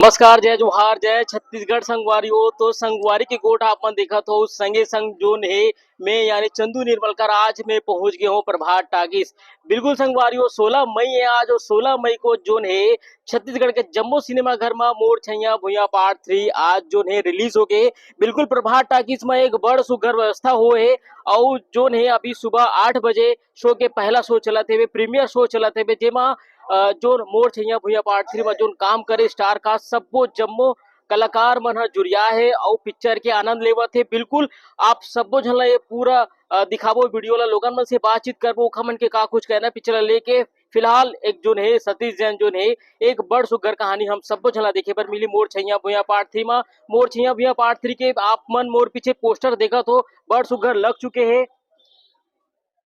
नमस्कार, जय जोहार, जय छत्तीसगढ़ संगवारी। तो संगवारी की गोठ आपमन देखत हो संगे संग जोन हे मैं यानी चंदू निर्मलकर आज मैं पहुंच गया हूँ प्रभात टाकीज। बिल्कुल संगवारी 16 मई है आज और 16 मई को जोन है छत्तीसगढ़ के जम्मो सिनेमा घर में मोर छैया भुइया पार्ट 3 आज जोन है रिलीज हो गए। बिल्कुल प्रभात टाकीज में एक बड़ सुघर व्यवस्था हो है और जोन है अभी सुबह 8 बजे शो के पहला शो चला थे प्रीमियर शो चला थे जेमा जो मोर छैया भुइया पार्ट 3 में जोन काम करे स्टार का सबो जम्मो कलाकार मन ह जुरिया है और पिक्चर के आनंद लेवत है। बिल्कुल आप सबो झन ला ये पूरा दिखाबो वीडियो ला लोगन मन से बातचीत करबो ओखा मन के का कुछ कहना पिक्चर ला लेके। फिलहाल एक जोन है सतीश जैन जोन है एक बड़ सुघर कहानी हम सबो झन ला देखे बर मिली मोर छैया भुइया पार्ट 3 में। मोर छैया भुइया पार्ट 3 के आप मन मोर पीछे पोस्टर देखत हो बड़ सुघर लग चुके हैं।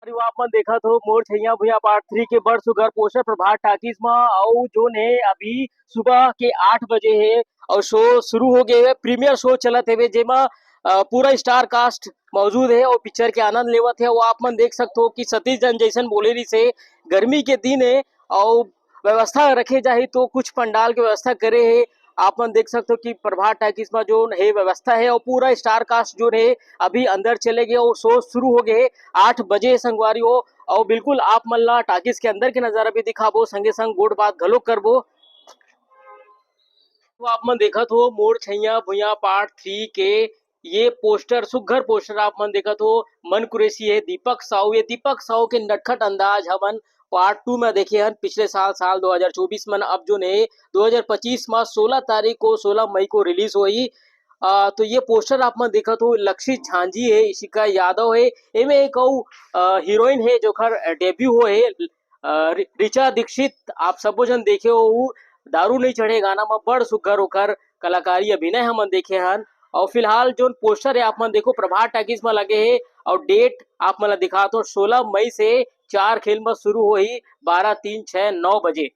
आप मन देखा तो मोर छैया भुइया पार्ट 3 के बड़ सुघर पोस्टर प्रभात टाकीज में और जोन है अभी सुबह के 8 बजे है और शो शुरू हो गए है। प्रीमियर शो चलत है जेमा पूरा स्टार कास्ट मौजूद है और पिक्चर के आनंद लेवत है। वो आप मन देख सकते हो कि सतीश जैन जैसन बोले रही से गर्मी के दिन है और व्यवस्था रखे जाही तो कुछ पंडाल की व्यवस्था करे है। आप मन देख सकते हो कि प्रभात टाकीज में जो है व्यवस्था है और पूरा स्टार कास्ट जो है अभी अंदर चले गए और शो शुरू हो गए 8 बजे संगवारी हो। और बिल्कुल आप मन ला टाकीज के अंदर के नजारा भी दिखाबो संगे संग गोड़ बात घलो करबो। तो आप मन देखत हो मोर छैया भुइया पार्ट 3 के ये पोस्टर सुघर पोस्टर आप मन देखत हो मन कुरेसी है दीपक साहू। ये दीपक साहू के नटखट अंदाज हमन पार्ट 2 में देखे हन पिछले साल 2024 में। अब जो ने 2025 में 16 तारीख को 16 मई को रिलीज हुई। तो ये पोस्टर आप मन देखत हो लक्षित झांझी है इशिका यादव है एमे एक हीरोइन है जो खर डेब्यू हो है ऋचा दीक्षित। आप सबो जन देखे हो दारू नहीं चढ़े गाना में बड़ सुघर ओकर कलाकारी अभिनय हमन देखे हन। और फिलहाल जो पोस्टर है आप मन देखो प्रभात टाकीज में लगे है और डेट आप मन दिखा तो 16 मई से 4 खेल में शुरू हो ही 12, 3, 6, 9 बजे।